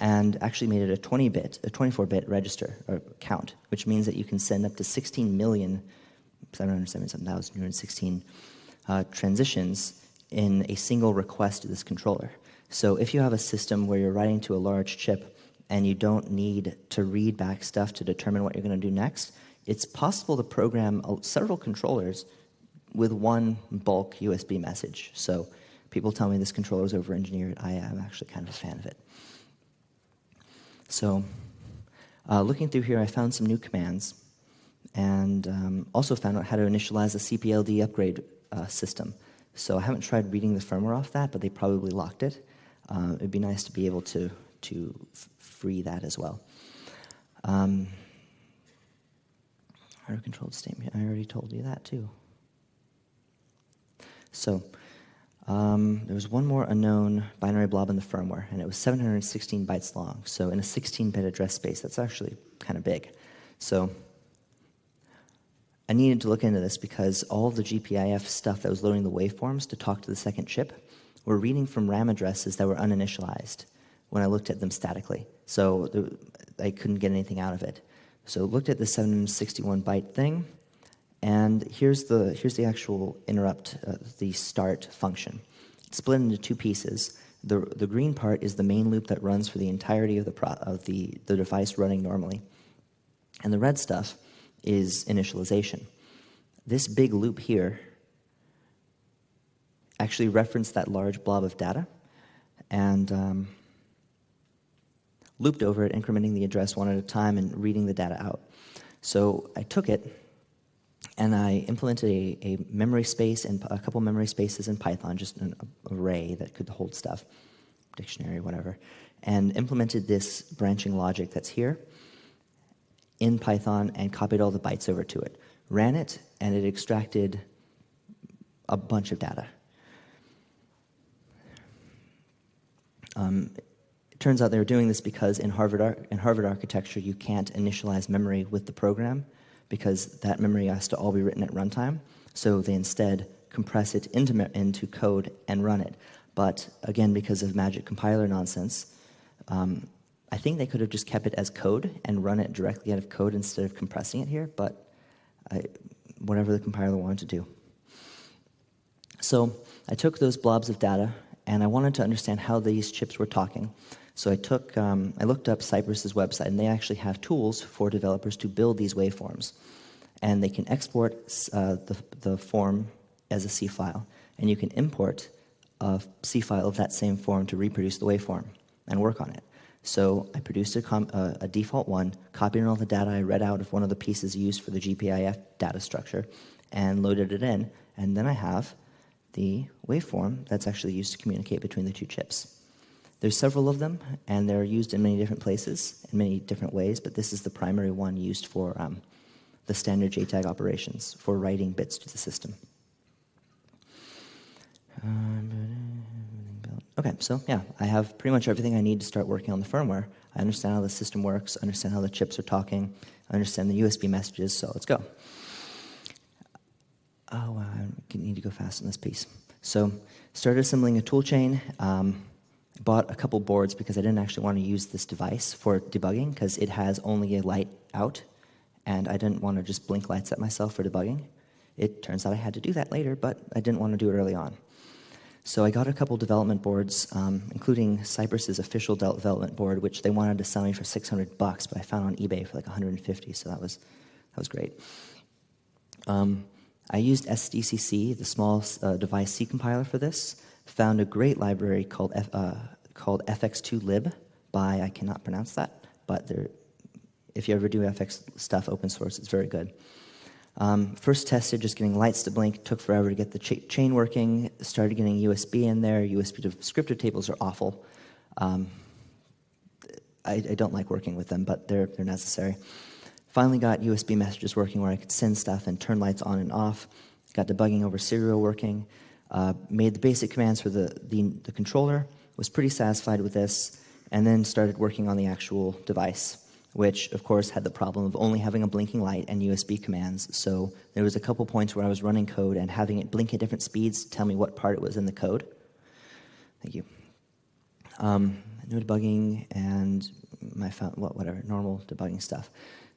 and actually made it a 24-bit register or count, which means that you can send up to 16,777,216 transitions in a single request to this controller. So if you have a system where you're writing to a large chip and you don't need to read back stuff to determine what you're going to do next, it's possible to program several controllers with one bulk USB message. So people tell me this controller is over-engineered. I am actually kind of a fan of it. So looking through here, I found some new commands and also found out how to initialize a CPLD upgrade system. So I haven't tried reading the firmware off that, but they probably locked it. It'd be nice to be able to free that as well. Auto-controlled statement, I already told you that too. So there was one more unknown binary blob in the firmware, and it was 716 bytes long. So in a 16-bit address space, that's actually kind of big. So I needed to look into this because all of the GPIF stuff that was loading the waveforms to talk to the second chip were reading from RAM addresses that were uninitialized when I looked at them statically. So I couldn't get anything out of it. So looked at the 761-byte thing, and here's the actual interrupt, the start function. It's split into two pieces. The green part is the main loop that runs for the entirety of the device running normally, and the red stuff is initialization. This big loop here actually referenced that large blob of data and looped over it, incrementing the address one at a time and reading the data out. So I took it and I implemented a memory space and a couple memory spaces in Python, just an array that could hold stuff, dictionary, whatever, and implemented this branching logic that's here in Python and copied all the bytes over to it. Ran it, and it extracted a bunch of data. It turns out they were doing this because in Harvard architecture, you can't initialize memory with the program because that memory has to all be written at runtime. So they instead compress it into code and run it. But again, because of magic compiler nonsense, I think they could have just kept it as code and run it directly out of code instead of compressing it here, but whatever the compiler wanted to do. So I took those blobs of data, and I wanted to understand how these chips were talking. So I looked up Cypress's website, and they actually have tools for developers to build these waveforms. And they can export the form as a C file, and you can import a C file of that same form to reproduce the waveform and work on it. So I produced a default one, copied in all the data I read out of one of the pieces used for the GPIF data structure, and loaded it in. And then I have the waveform that's actually used to communicate between the two chips. There's several of them, and they're used in many different places, in many different ways, but this is the primary one used for the standard JTAG operations, for writing bits to the system. Okay, so yeah, I have pretty much everything I need to start working on the firmware. I understand how the system works, understand how the chips are talking, I understand the USB messages, so let's go. Oh, I need to go fast on this piece. So, started assembling a tool chain, bought a couple boards because I didn't actually want to use this device for debugging because it has only a light out, and I didn't want to just blink lights at myself for debugging. It turns out I had to do that later, but I didn't want to do it early on. So I got a couple development boards, including Cypress's official development board, which they wanted to sell me for $600, but I found on eBay for like $150, so that was great. I used SDCC, the small device C compiler for this. Found a great library called FX2 lib by, I cannot pronounce that, but if you ever do FX stuff open source, it's very good. First tested just getting lights to blink, took forever to get the chain working, started getting USB in there. USB to descriptor tables are awful. I don't like working with them, but they're necessary. Finally got USB messages working where I could send stuff and turn lights on and off. Got debugging over serial working. Made the basic commands for the controller. Was pretty satisfied with this. And then started working on the actual device, which, of course, had the problem of only having a blinking light and USB commands. So there was a couple points where I was running code and having it blink at different speeds to tell me what part it was in the code. Thank you. No debugging and whatever, normal debugging stuff.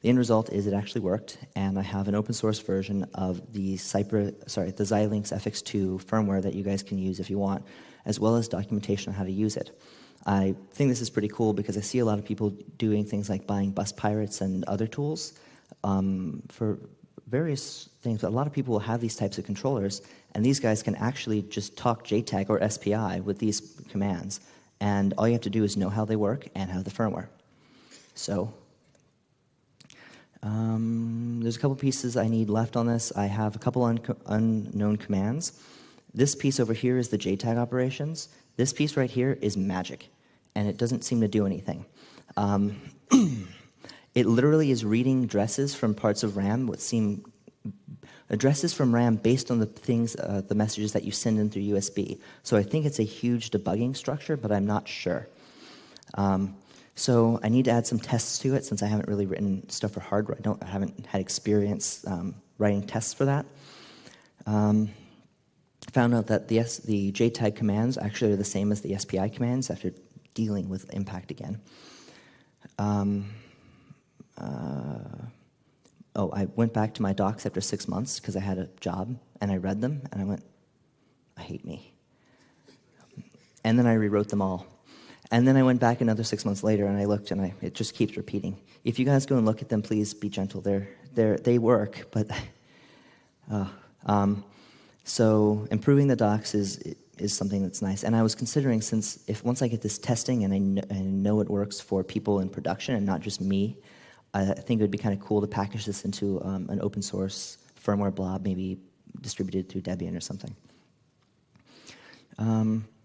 The end result is it actually worked, and I have an open source version of the Xilinx FX2 firmware that you guys can use if you want, as well as documentation on how to use it. I think this is pretty cool because I see a lot of people doing things like buying bus pirates and other tools for various things, but a lot of people will have these types of controllers, and these guys can actually just talk JTAG or SPI with these commands, and all you have to do is know how they work and have the firmware. So there's a couple pieces I need left on this. I have a couple unknown commands. This piece over here is the JTAG operations. This piece right here is magic, and it doesn't seem to do anything. It literally is reading addresses from parts of RAM, what seem addresses from RAM based on the things, the messages that you send in through USB. So I think it's a huge debugging structure, but I'm not sure. So I need to add some tests to it since I haven't really written stuff for hardware. I haven't had experience writing tests for that. Found out that the JTAG commands actually are the same as the SPI commands after dealing with impact again. I went back to my docs after 6 months because I had a job, and I read them, and I went, I hate me. And then I rewrote them all. And then I went back another 6 months later, and I looked, and it just keeps repeating. If you guys go and look at them, please be gentle. They work, but so improving the docs is something that's nice. And I was considering, once I get this testing and I know it works for people in production and not just me, I think it would be kind of cool to package this into an open source firmware blob, maybe distributed through Debian or something.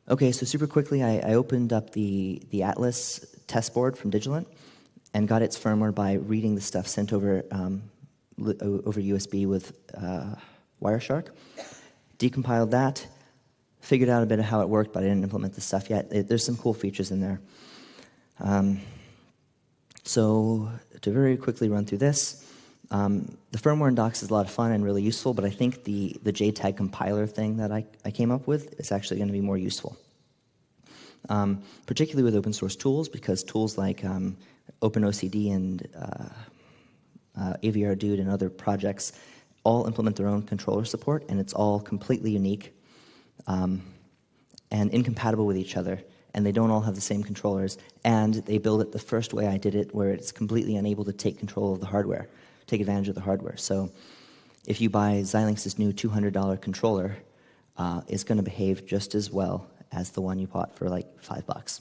Okay, so super quickly, I opened up the Atlas test board from Digilent and got its firmware by reading the stuff sent over USB with Wireshark. Decompiled that, figured out a bit of how it worked, but I didn't implement the stuff yet. There's some cool features in there. So to very quickly run through this, the firmware in docs is a lot of fun and really useful, but I think the JTAG compiler thing that I came up with is actually going to be more useful. Particularly with open source tools, because tools like OpenOCD and AVR Dude and other projects all implement their own controller support, and it's all completely unique and incompatible with each other, and they don't all have the same controllers, and they build it the first way I did it, where it's completely unable to take control of the hardware, take advantage of the hardware. So if you buy Xilinx's new $200 controller, it's going to behave just as well as the one you bought for like $5.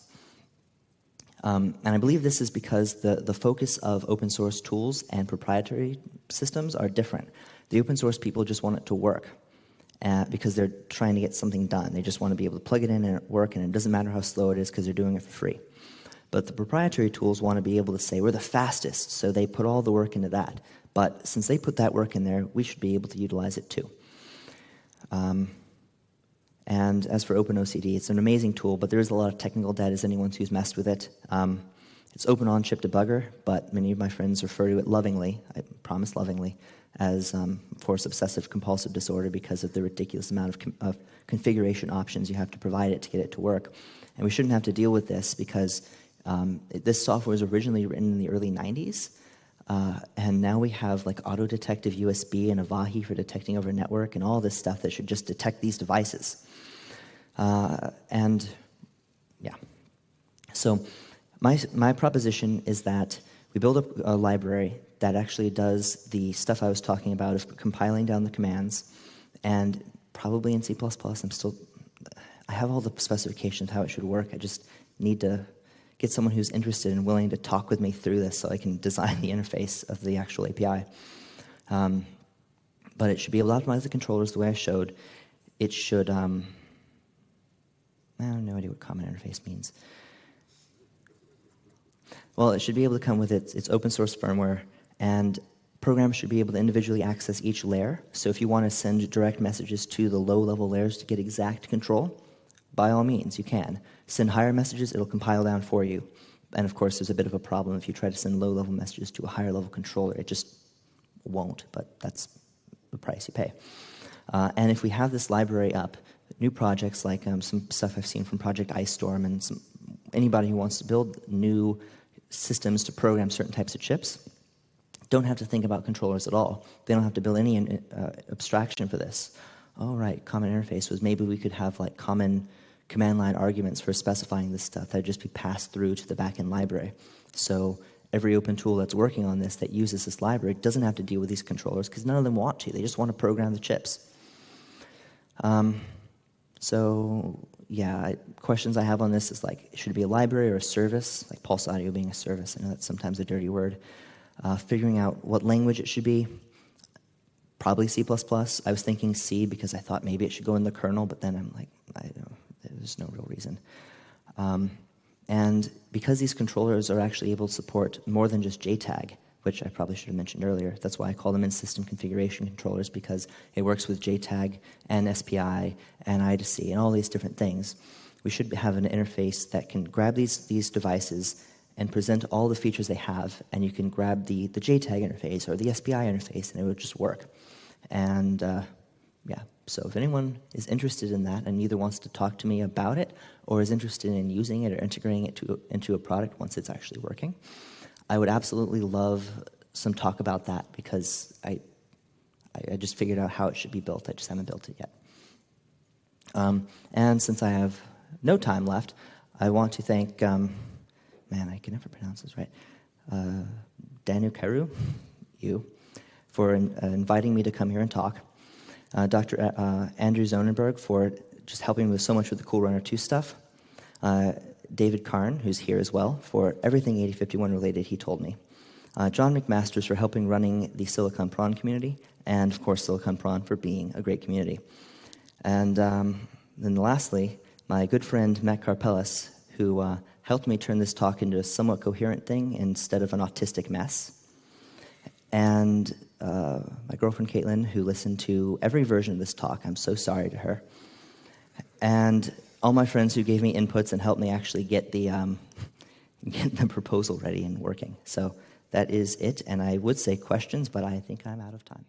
And I believe this is because the focus of open source tools and proprietary systems are different. The open source people just want it to work because they're trying to get something done. They just want to be able to plug it in and it work, and it doesn't matter how slow it is because they're doing it for free. But the proprietary tools want to be able to say, we're the fastest, so they put all the work into that. But since they put that work in there, we should be able to utilize it too. And as for OpenOCD, it's an amazing tool, but there is a lot of technical debt as anyone who's messed with it. It's open on-chip debugger, but many of my friends refer to it lovingly, I promise lovingly, as force obsessive compulsive disorder because of the ridiculous amount of configuration options you have to provide it to get it to work. And we shouldn't have to deal with this because this software was originally written in the early 90s, and now we have like auto-detective USB and Avahi for detecting over network and all this stuff that should just detect these devices. And yeah, so my proposition is that we build up a library that actually does the stuff I was talking about of compiling down the commands, and probably in C++. I have all the specifications how it should work. I just need to get someone who's interested and willing to talk with me through this so I can design the interface of the actual API. But it should be able to optimize the controllers the way I showed. It should, I have no idea what common interface means. Well, it should be able to come with its open source firmware, and programs should be able to individually access each layer. So if you want to send direct messages to the low-level layers to get exact control, by all means, you can. Send higher messages, it'll compile down for you. And of course, there's a bit of a problem if you try to send low-level messages to a higher-level controller. It just won't, but that's the price you pay. And if we have this library up, new projects like some stuff I've seen from Project IceStorm and anybody who wants to build new systems to program certain types of chips don't have to think about controllers at all. They don't have to build any abstraction for this. Oh, right, common interface was maybe we could have like common command line arguments for specifying this stuff that would just be passed through to the backend library. So every open tool that's working on this that uses this library doesn't have to deal with these controllers because none of them want to. They just want to program the chips. So yeah, questions I have on this is like, should it be a library or a service? Like pulse audio being a service. I know that's sometimes a dirty word. Figuring out what language it should be. Probably C++. I was thinking C because I thought maybe it should go in the kernel, but then I'm like, there's no real reason. And because these controllers are actually able to support more than just JTAG, which I probably should have mentioned earlier, that's why I call them in-system configuration controllers, because it works with JTAG and SPI and ISC and all these different things. We should have an interface that can grab these devices and present all the features they have, and you can grab the JTAG interface or the SPI interface, and it would just work. And yeah, so if anyone is interested in that and either wants to talk to me about it or is interested in using it or integrating it into a product once it's actually working, I would absolutely love some talk about that, because I just figured out how it should be built. I just haven't built it yet. And since I have no time left, I want to thank, man, I can never pronounce this right, Danu Karu, for inviting me to come here and talk. Dr. Andrew Zonenberg for just helping me with so much with the Cool Runner 2 stuff. David Karn, who's here as well, for everything 8051 related he told me. John McMasters for helping running the Silicon Prawn community, and of course Silicon Prawn for being a great community. And then lastly, my good friend Matt Karpelis, who helped me turn this talk into a somewhat coherent thing instead of an autistic mess. And my girlfriend Caitlin, who listened to every version of this talk. I'm so sorry to her. And all my friends who gave me inputs and helped me actually get the proposal ready and working. So that is it. And I would say questions, but I think I'm out of time.